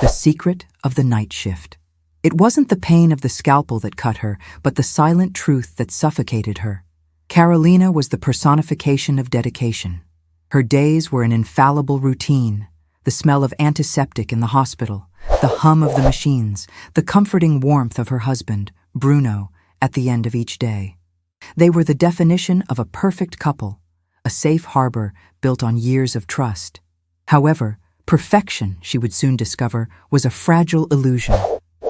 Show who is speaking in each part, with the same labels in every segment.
Speaker 1: The secret of the night shift. It wasn't the pain of the scalpel that cut her, but the silent truth that suffocated her. Carolina was the personification of dedication. Her days were an infallible routine, the smell of antiseptic in the hospital, the hum of the machines, the comforting warmth of her husband, Bruno, at the end of each day. They were the definition of a perfect couple, a safe harbor built on years of trust. However, perfection, she would soon discover, was a fragile illusion.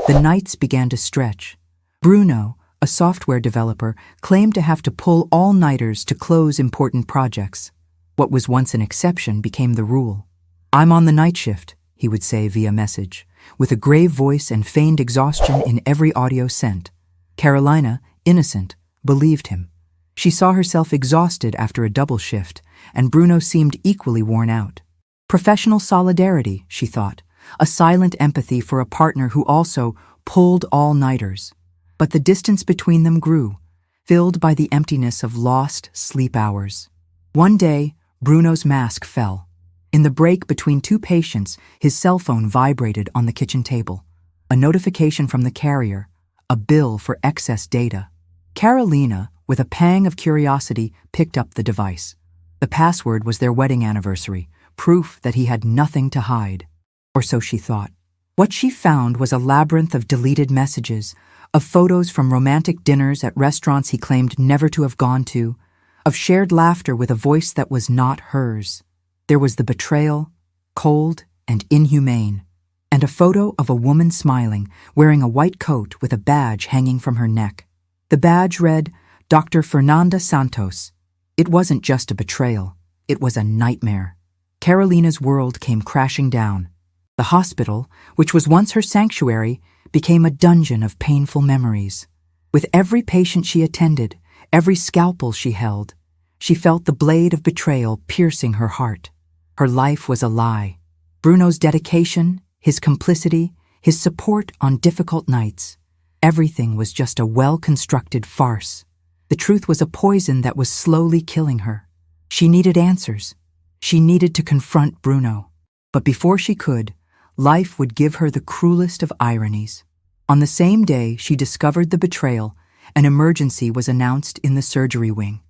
Speaker 1: The nights began to stretch. Bruno, a software developer, claimed to have to pull all-nighters to close important projects. What was once an exception became the rule. "I'm on the night shift," he would say via message, with a grave voice and feigned exhaustion in every audio sent. Carolina, innocent, believed him. She saw herself exhausted after a double shift, and Bruno seemed equally worn out. Professional solidarity, she thought, a silent empathy for a partner who also pulled all-nighters. But the distance between them grew, filled by the emptiness of lost sleep hours. One day, Bruno's mask fell. In the break between two patients, his cell phone vibrated on the kitchen table. A notification from the carrier, a bill for excess data. Carolina, with a pang of curiosity, picked up the device. The password was their wedding anniversary, proof that he had nothing to hide. Or so she thought. What she found was a labyrinth of deleted messages, of photos from romantic dinners at restaurants he claimed never to have gone to, of shared laughter with a voice that was not hers. There was the betrayal, cold and inhumane, and a photo of a woman smiling, wearing a white coat with a badge hanging from her neck. The badge read, Dr. Fernanda Santos. It wasn't just a betrayal, it was a nightmare. Carolina's world came crashing down. The hospital, which was once her sanctuary, became a dungeon of painful memories. With every patient she attended, every scalpel she held, she felt the blade of betrayal piercing her heart. Her life was a lie. Bruno's dedication, his complicity, his support on difficult nights, everything was just a well-constructed farce. The truth was a poison that was slowly killing her. She needed answers. She needed to confront Bruno. But before she could, life would give her the cruelest of ironies. On the same day she discovered the betrayal, an emergency was announced in the surgery wing.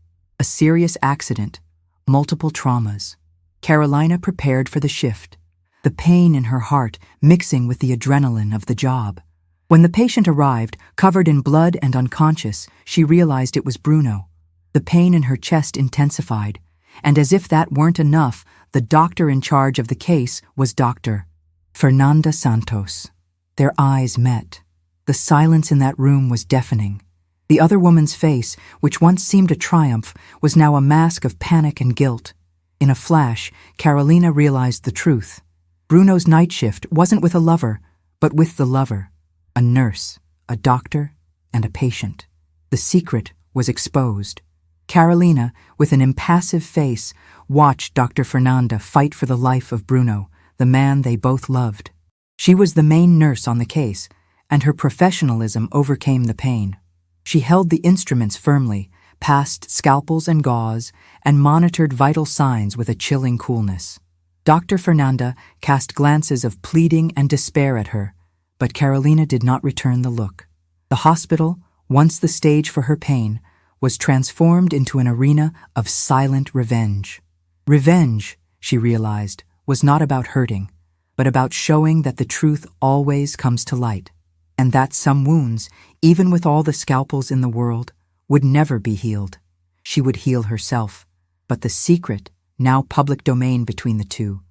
Speaker 1: A serious accident, multiple traumas. Carolina prepared for the shift, the pain in her heart mixing with the adrenaline of the job. When the patient arrived, covered in blood and unconscious, she realized it was Bruno. The pain in her chest intensified, and as if that weren't enough, the doctor in charge of the case was Dr. Fernanda Santos. Their eyes met. The silence in that room was deafening. The other woman's face, which once seemed a triumph, was now a mask of panic and guilt. In a flash, Carolina realized the truth. Bruno's night shift wasn't with a lover, but with the lover. A nurse, a doctor, and a patient. The secret was exposed. Carolina, with an impassive face, watched Dr. Fernanda fight for the life of Bruno, the man they both loved. She was the main nurse on the case, and her professionalism overcame the pain. She held the instruments firmly, passed scalpels and gauze, and monitored vital signs with a chilling coolness. Dr. Fernanda cast glances of pleading and despair at her, but Carolina did not return the look. The hospital, once the stage for her pain, was transformed into an arena of silent revenge. Revenge, she realized, was not about hurting, but about showing that the truth always comes to light, and that some wounds, even with all the scalpels in the world, would never be healed. She would heal herself, but the secret, now public domain between the two,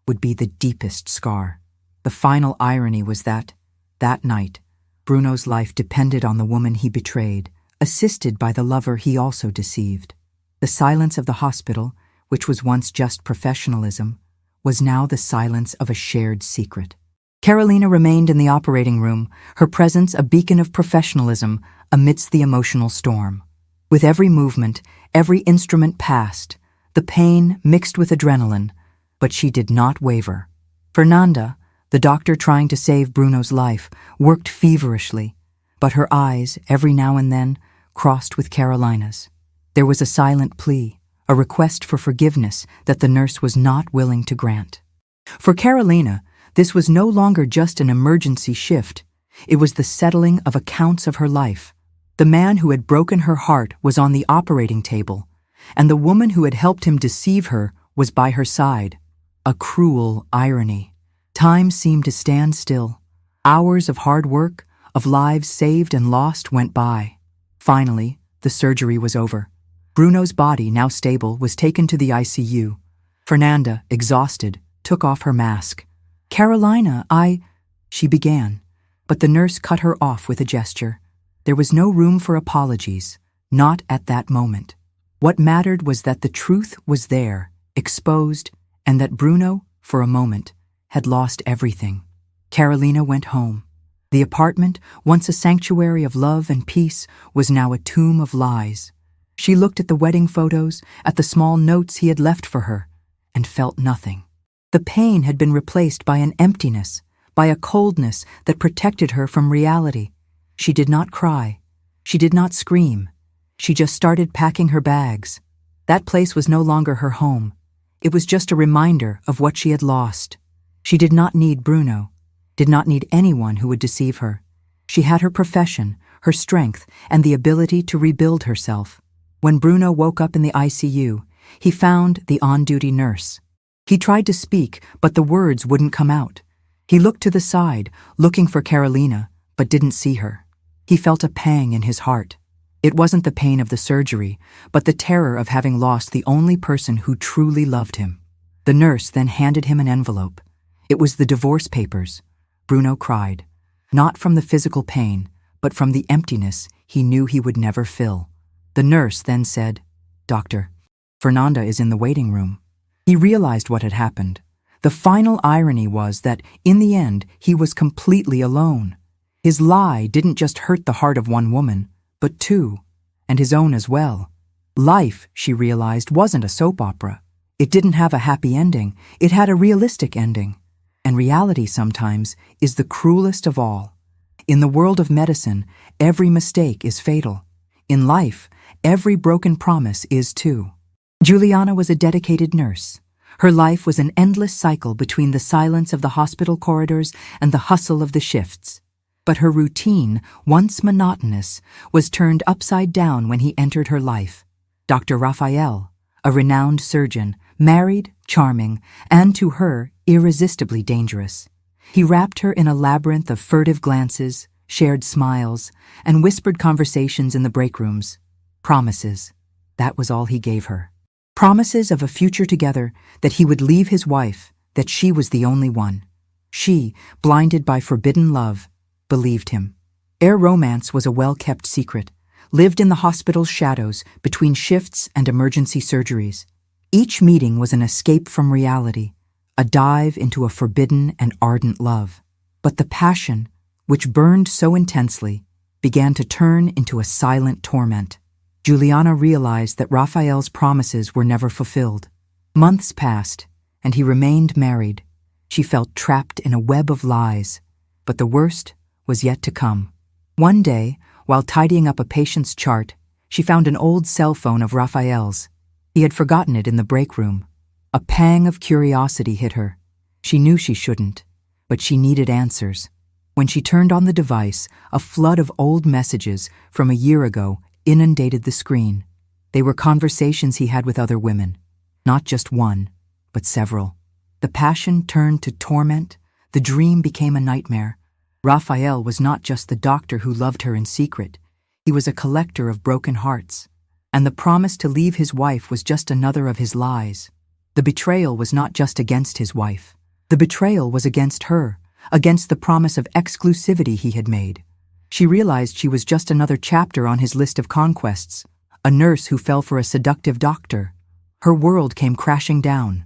Speaker 1: would be the deepest scar. The final irony was that night, Bruno's life depended on the woman he betrayed, assisted by the lover he also deceived. The silence of the hospital, which was once just professionalism, was now the silence of a shared secret. Carolina remained in the operating room, her presence a beacon of professionalism amidst the emotional storm. With every movement, every instrument passed, the pain mixed with adrenaline, but she did not waver. Fernanda, the doctor trying to save Bruno's life, worked feverishly, but her eyes, every now and then, crossed with Carolina's. There was a silent plea, a request for forgiveness that the nurse was not willing to grant. For Carolina, This was no longer just an emergency shift. It was the settling of accounts of her life. The man who had broken her heart was on the operating table, and the woman who had helped him deceive her was by her side. A cruel irony. Time seemed to stand still. Hours of hard work, of lives saved and lost, went by. Finally, the surgery was over. Bruno's body, now stable, was taken to the ICU. Fernanda, exhausted, took off her mask. "Carolina, she began, but the nurse cut her off with a gesture. There was no room for apologies, not at that moment. What mattered was that the truth was there, exposed, and that Bruno, for a moment, had lost everything. Carolina went home. The apartment, once a sanctuary of love and peace, was now a tomb of lies. She looked at the wedding photos, at the small notes he had left for her, and felt nothing. The pain had been replaced by an emptiness, by a coldness that protected her from reality. She did not cry. She did not scream. She just started packing her bags. That place was no longer her home. It was just a reminder of what she had lost. She did not need Bruno, did not need anyone who would deceive her. She had her profession, her strength, and the ability to rebuild herself. When Bruno woke up in the ICU, he found the on-duty nurse. He tried to speak, but the words wouldn't come out. He looked to the side, looking for Carolina, but didn't see her. He felt a pang in his heart. It wasn't the pain of the surgery, but the terror of having lost the only person who truly loved him. The nurse then handed him an envelope. It was the divorce papers. Bruno cried, not from the physical pain, but from the emptiness he knew he would never fill. The nurse then said, "Doctor, Fernanda is in the waiting room." He realized what had happened. The final irony was that, in the end, he was completely alone. His lie didn't just hurt the heart of one woman, but two, and his own as well. Life, she realized, wasn't a soap opera. It didn't have a happy ending. It had a realistic ending. And reality sometimes is the cruelest of all. In the world of medicine, every mistake is fatal. In life, every broken promise is too. Juliana was a dedicated nurse. Her life was an endless cycle between the silence of the hospital corridors and the hustle of the shifts. But her routine, once monotonous, was turned upside down when he entered her life. Dr. Raphael, a renowned surgeon, married, charming, and to her, irresistibly dangerous. He wrapped her in a labyrinth of furtive glances, shared smiles, and whispered conversations in the break rooms. Promises. That was all he gave her. Promises of a future together, that he would leave his wife, that she was the only one. She, blinded by forbidden love, believed him. Their romance was a well-kept secret, lived in the hospital's shadows between shifts and emergency surgeries. Each meeting was an escape from reality, a dive into a forbidden and ardent love. But the passion, which burned so intensely, began to turn into a silent torment. Juliana realized that Raphael's promises were never fulfilled. Months passed, and he remained married. She felt trapped in a web of lies, but the worst was yet to come. One day, while tidying up a patient's chart, she found an old cell phone of Raphael's. He had forgotten it in the break room. A pang of curiosity hit her. She knew she shouldn't, but she needed answers. When she turned on the device, a flood of old messages from a year ago inundated the screen. They were conversations he had with other women. Not just one, but several. The passion turned to torment. The dream became a nightmare. Raphael was not just the doctor who loved her in secret. He was a collector of broken hearts. And the promise to leave his wife was just another of his lies. The betrayal was not just against his wife. The betrayal was against her, against the promise of exclusivity he had made. She realized she was just another chapter on his list of conquests, a nurse who fell for a seductive doctor. Her world came crashing down.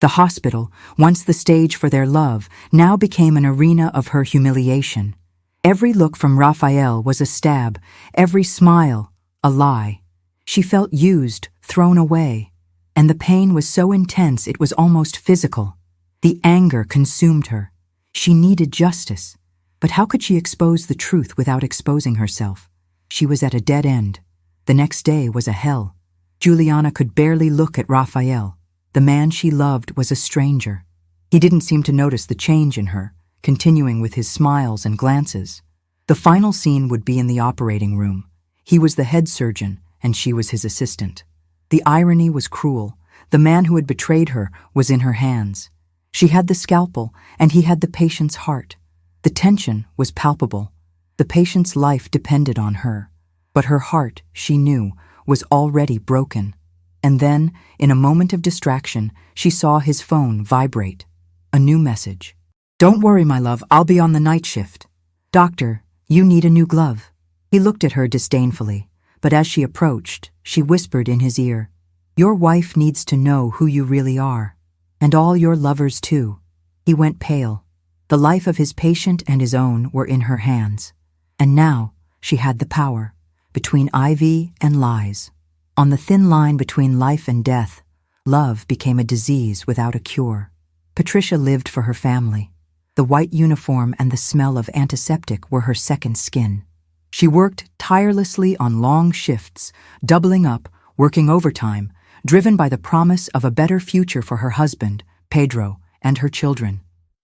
Speaker 1: The hospital, once the stage for their love, now became an arena of her humiliation. Every look from Raphael was a stab, every smile, a lie. She felt used, thrown away, and the pain was so intense it was almost physical. The anger consumed her. She needed justice. But how could she expose the truth without exposing herself? She was at a dead end. The next day was a hell. Juliana could barely look at Raphael. The man she loved was a stranger. He didn't seem to notice the change in her, continuing with his smiles and glances. The final scene would be in the operating room. He was the head surgeon, and she was his assistant. The irony was cruel. The man who had betrayed her was in her hands. She had the scalpel, and he had the patient's heart. The tension was palpable. The patient's life depended on her. But her heart, she knew, was already broken. And then, in a moment of distraction, she saw his phone vibrate. A new message. "Don't worry, my love, I'll be on the night shift. Doctor, you need a new glove." He looked at her disdainfully, but as she approached, she whispered in his ear, "Your wife needs to know who you really are. And all your lovers too." He went pale. The life of his patient and his own were in her hands. And now she had the power, between IV and lies. On the thin line between life and death, love became a disease without a cure. Patricia lived for her family. The white uniform and the smell of antiseptic were her second skin. She worked tirelessly on long shifts, doubling up, working overtime, driven by the promise of a better future for her husband, Pedro, and her children.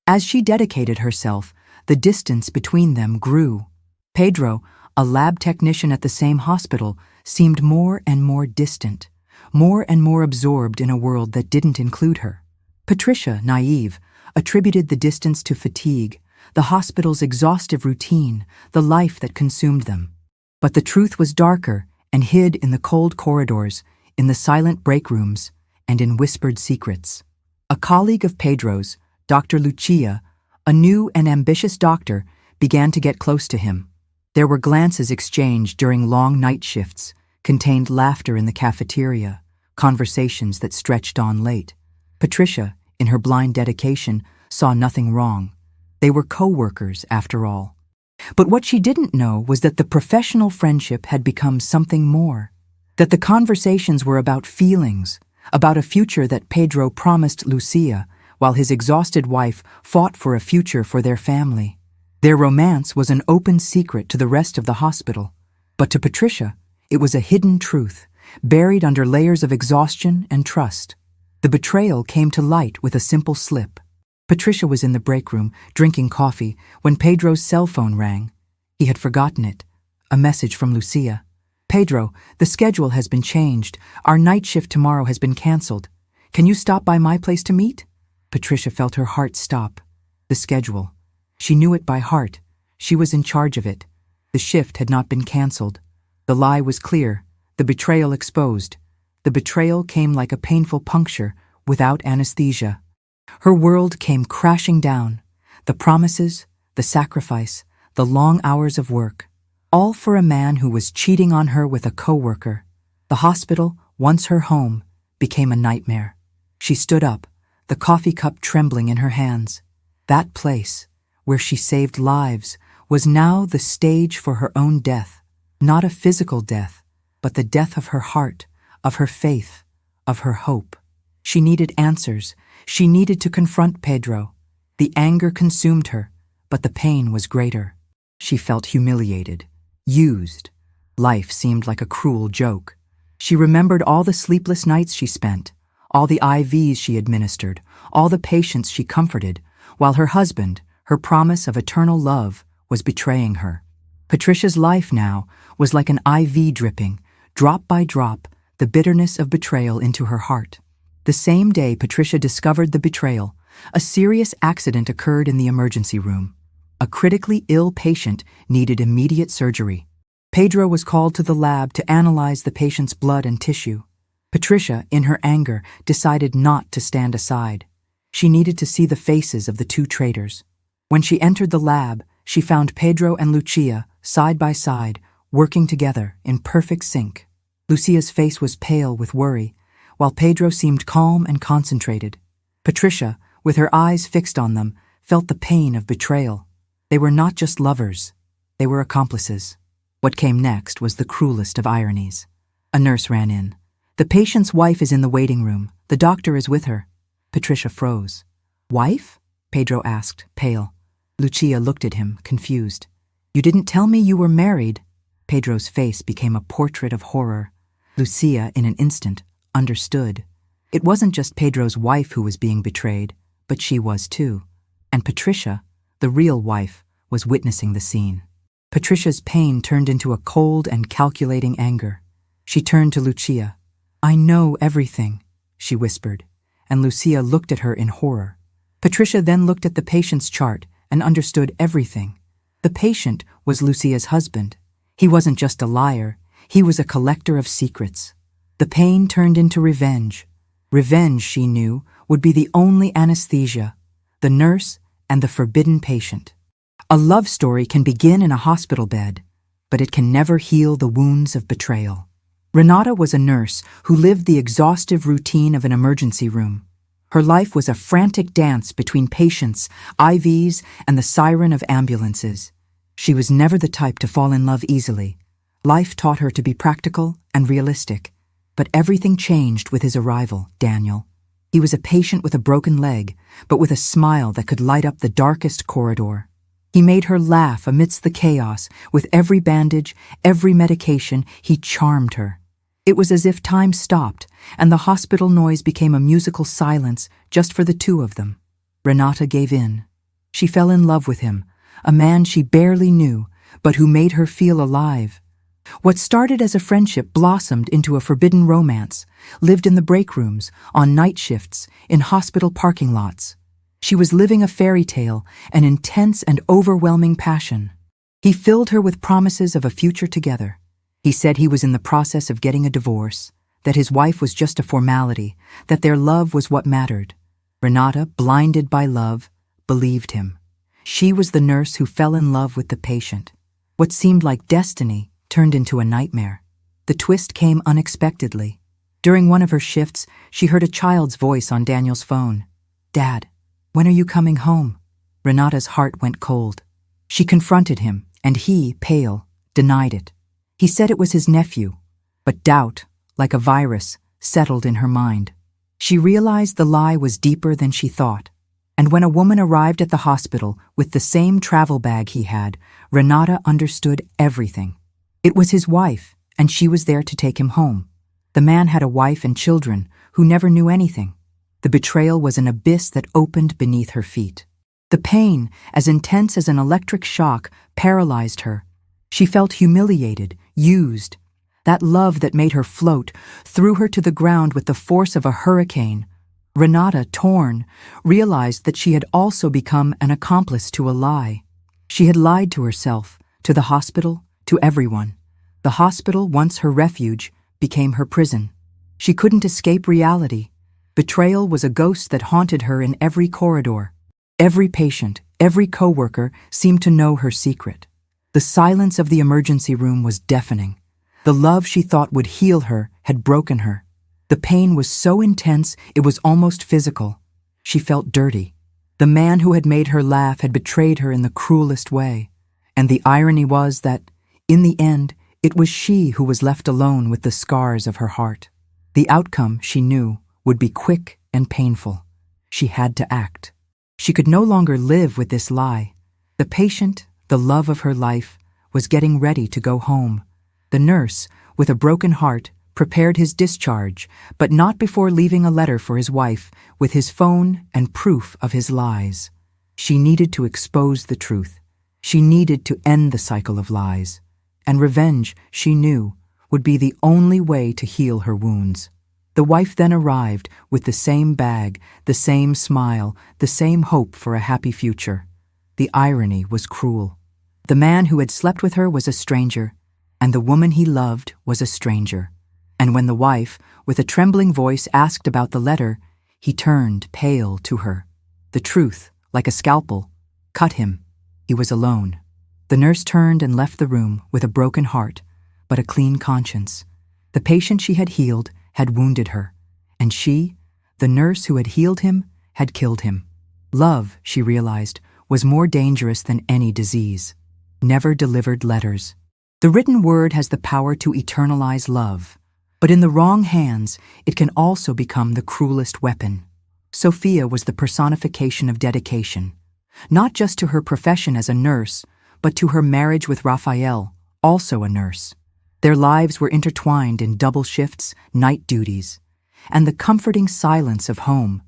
Speaker 1: As she dedicated herself, the distance between them grew. Pedro, a lab technician at the same hospital, seemed more and more distant, more and more absorbed in a world that didn't include her. Patricia, naive, attributed the distance to fatigue, the hospital's exhaustive routine, the life that consumed them. But the truth was darker and hid in the cold corridors, in the silent break rooms, and in whispered secrets. A colleague of Pedro's, Dr. Lucia, a new and ambitious doctor, began to get close to him. There were glances exchanged during long night shifts, contained laughter in the cafeteria, conversations that stretched on late. Patricia, in her blind dedication, saw nothing wrong. They were co-workers, after all. But what she didn't know was that the professional friendship had become something more, that the conversations were about feelings, about a future that Pedro promised Lucia, while his exhausted wife fought for a future for their family. Their romance was an open secret to the rest of the hospital, but to Patricia, it was a hidden truth, buried under layers of exhaustion and trust. The betrayal came to light with a simple slip. Patricia was in the break room, drinking coffee, when Pedro's cell phone rang. He had forgotten it. A message from Lucia. "Pedro, the schedule has been changed. Our night shift tomorrow has been cancelled. Can you stop by my place to meet?" Patricia felt her heart stop. The schedule. She knew it by heart. She was in charge of it. The shift had not been cancelled. The lie was clear. The betrayal exposed. The betrayal came like a painful puncture, without anesthesia. Her world came crashing down. The promises, the sacrifice, the long hours of work. All for a man who was cheating on her with a co-worker. The hospital, once her home, became a nightmare. She stood up, the coffee cup trembling in her hands. That place, where she saved lives, was now the stage for her own death. Not a physical death, but the death of her heart, of her faith, of her hope. She needed answers. She needed to confront Pedro. The anger consumed her, but the pain was greater. She felt humiliated, used. Life seemed like a cruel joke. She remembered all the sleepless nights she spent, all the IVs she administered, all the patients she comforted, while her husband, her promise of eternal love, was betraying her. Patricia's life now was like an IV dripping, drop by drop, the bitterness of betrayal into her heart. The same day Patricia discovered the betrayal, a serious accident occurred in the emergency room. A critically ill patient needed immediate surgery. Pedro was called to the lab to analyze the patient's blood and tissue. Patricia, in her anger, decided not to stand aside. She needed to see the faces of the two traitors. When she entered the lab, she found Pedro and Lucia, side by side, working together in perfect sync. Lucia's face was pale with worry, while Pedro seemed calm and concentrated. Patricia, with her eyes fixed on them, felt the pain of betrayal. They were not just lovers. They were accomplices. What came next was the cruelest of ironies. A nurse ran in. "The patient's wife is in the waiting room. The doctor is with her." Patricia froze. "Wife?" Pedro asked, pale. Lucia looked at him, confused. "You didn't tell me you were married." Pedro's face became a portrait of horror. Lucia, in an instant, understood. It wasn't just Pedro's wife who was being betrayed, but she was too. And Patricia, the real wife, was witnessing the scene. Patricia's pain turned into a cold and calculating anger. She turned to Lucia. "I know everything," she whispered, and Lucia looked at her in horror. Patricia then looked at the patient's chart and understood everything. The patient was Lucia's husband. He wasn't just a liar, he was a collector of secrets. The pain turned into revenge. Revenge, she knew, would be the only anesthesia, the nurse and the forbidden patient. A love story can begin in a hospital bed, but it can never heal the wounds of betrayal. Renata was a nurse who lived the exhaustive routine of an emergency room. Her life was a frantic dance between patients, IVs, and the siren of ambulances. She was never the type to fall in love easily. Life taught her to be practical and realistic. But everything changed with his arrival, Daniel. He was a patient with a broken leg, but with a smile that could light up the darkest corridor. He made her laugh amidst the chaos. With every bandage, every medication, he charmed her. It was as if time stopped, and the hospital noise became a musical silence just for the two of them. Renata gave in. She fell in love with him, a man she barely knew, but who made her feel alive. What started as a friendship blossomed into a forbidden romance, lived in the break rooms, on night shifts, in hospital parking lots. She was living a fairy tale, an intense and overwhelming passion. He filled her with promises of a future together. He said he was in the process of getting a divorce, that his wife was just a formality, that their love was what mattered. Renata, blinded by love, believed him. She was the nurse who fell in love with the patient. What seemed like destiny turned into a nightmare. The twist came unexpectedly. During one of her shifts, she heard a child's voice on Daniel's phone. "Dad, when are you coming home?" Renata's heart went cold. She confronted him, and he, pale, denied it. He said it was his nephew, but doubt, like a virus, settled in her mind. She realized the lie was deeper than she thought. And when a woman arrived at the hospital with the same travel bag he had, Renata understood everything. It was his wife, and she was there to take him home. The man had a wife and children who never knew anything. The betrayal was an abyss that opened beneath her feet. The pain, as intense as an electric shock, paralyzed her. She felt humiliated, used. That love that made her float threw her to the ground with the force of a hurricane. Renata, torn, realized that she had also become an accomplice to a lie. She had lied to herself, to the hospital, to everyone. The hospital, once her refuge, became her prison. She couldn't escape reality. Betrayal was a ghost that haunted her in every corridor. Every patient, every coworker seemed to know her secret. The silence of the emergency room was deafening. The love she thought would heal her had broken her. The pain was so intense it was almost physical. She felt dirty. The man who had made her laugh had betrayed her in the cruelest way. And the irony was that, in the end, it was she who was left alone with the scars of her heart. The outcome, she knew, would be quick and painful. She had to act. She could no longer live with this lie. The patient, the love of her life, was getting ready to go home. The nurse, with a broken heart, prepared his discharge, but not before leaving a letter for his wife with his phone and proof of his lies. She needed to expose the truth. She needed to end the cycle of lies. And revenge, she knew, would be the only way to heal her wounds. The wife then arrived with the same bag, the same smile, the same hope for a happy future. The irony was cruel. The man who had slept with her was a stranger, and the woman he loved was a stranger. And when the wife, with a trembling voice, asked about the letter, he turned, pale, to her. The truth, like a scalpel, cut him. He was alone. The nurse turned and left the room with a broken heart, but a clean conscience. The patient she had healed had wounded her, and she, the nurse who had healed him, had killed him. Love, she realized, was more dangerous than any disease. Never delivered letters. The written word has the power to eternalize love, but in the wrong hands, it can also become the cruelest weapon. Sophia was the personification of dedication, not just to her profession as a nurse, but to her marriage with Raphael, also a nurse. Their lives were intertwined in double shifts, night duties, and the comforting silence of home.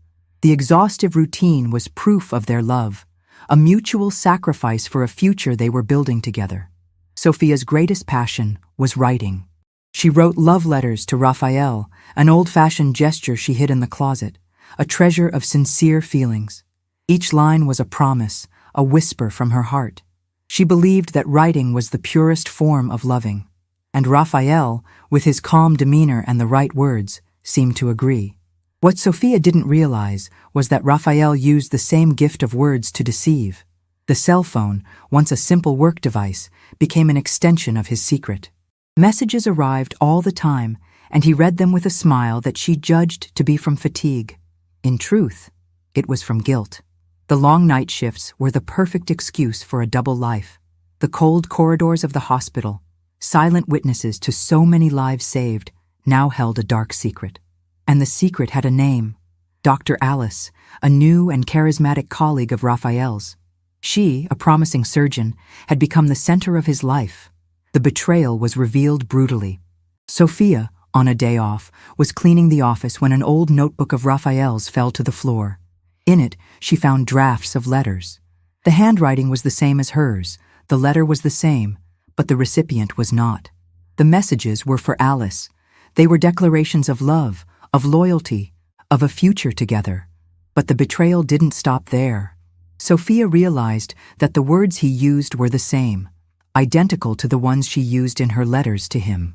Speaker 1: The exhaustive routine was proof of their love, a mutual sacrifice for a future they were building together. Sophia's greatest passion was writing. She wrote love letters to Raphael, an old-fashioned gesture she hid in the closet, a treasure of sincere feelings. Each line was a promise, a whisper from her heart. She believed that writing was the purest form of loving. And Raphael, with his calm demeanor and the right words, seemed to agree. What Sophia didn't realize was that Raphael used the same gift of words to deceive. The cell phone, once a simple work device, became an extension of his secret. Messages arrived all the time, and he read them with a smile that she judged to be from fatigue. In truth, it was from guilt. The long night shifts were the perfect excuse for a double life. The cold corridors of the hospital, silent witnesses to so many lives saved, now held a dark secret. And the secret had a name: Dr. Alice, a new and charismatic colleague of Raphael's. She, a promising surgeon, had become the center of his life. The betrayal was revealed brutally. Sophia, on a day off, was cleaning the office when an old notebook of Raphael's fell to the floor. In it, she found drafts of letters. The handwriting was the same as hers, the letter was the same, but the recipient was not. The messages were for Alice. They were declarations of love, of loyalty, of a future together. But the betrayal didn't stop there. Sophia realized that the words he used were the same, identical to the ones she used in her letters to him.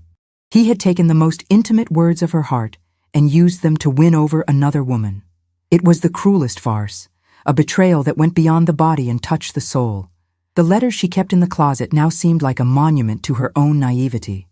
Speaker 1: He had taken the most intimate words of her heart and used them to win over another woman. It was the cruelest farce, a betrayal that went beyond the body and touched the soul. The letters she kept in the closet now seemed like a monument to her own naivety.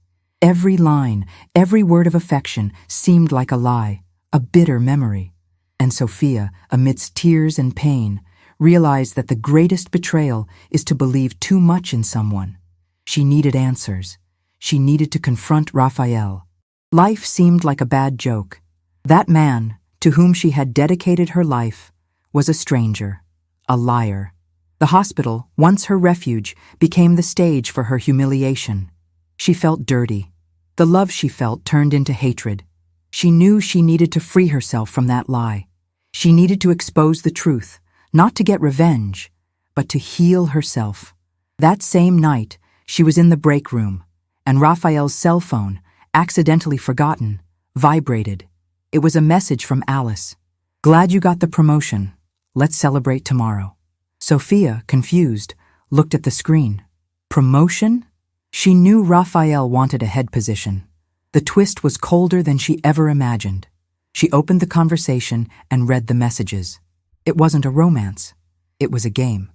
Speaker 1: Every line, every word of affection seemed like a lie, a bitter memory. And Sophia, amidst tears and pain, realized that the greatest betrayal is to believe too much in someone. She needed answers. She needed to confront Raphael. Life seemed like a bad joke. That man, to whom she had dedicated her life, was a stranger, a liar. The hospital, once her refuge, became the stage for her humiliation. She felt dirty. The love she felt turned into hatred. She knew she needed to free herself from that lie. She needed to expose the truth, not to get revenge, but to heal herself. That same night, she was in the break room, and Raphael's cell phone, accidentally forgotten, vibrated. It was a message from Alice. "Glad you got the promotion. Let's celebrate tomorrow." Sophia, confused, looked at the screen. Promotion? She knew Raphael wanted a head position. The twist was colder than she ever imagined. She opened the conversation and read the messages. It wasn't a romance. It was a game.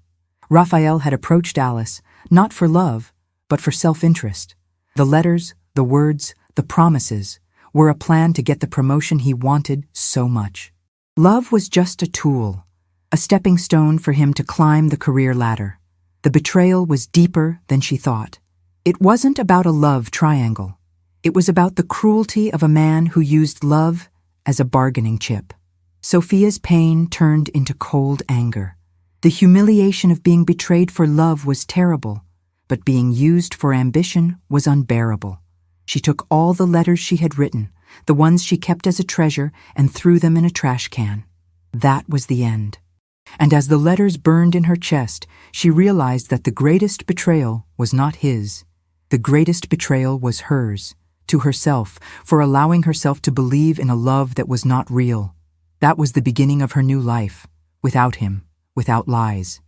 Speaker 1: Raphael had approached Alice, not for love, but for self-interest. The letters, the words, the promises were a plan to get the promotion he wanted so much. Love was just a tool, a stepping stone for him to climb the career ladder. The betrayal was deeper than she thought. It wasn't about a love triangle. It was about the cruelty of a man who used love as a bargaining chip. Sophia's pain turned into cold anger. The humiliation of being betrayed for love was terrible, but being used for ambition was unbearable. She took all the letters she had written, the ones she kept as a treasure, and threw them in a trash can. That was the end. And as the letters burned in her chest, she realized that the greatest betrayal was not his. The greatest betrayal was hers, to herself, for allowing herself to believe in a love that was not real. That was the beginning of her new life, without him, without lies.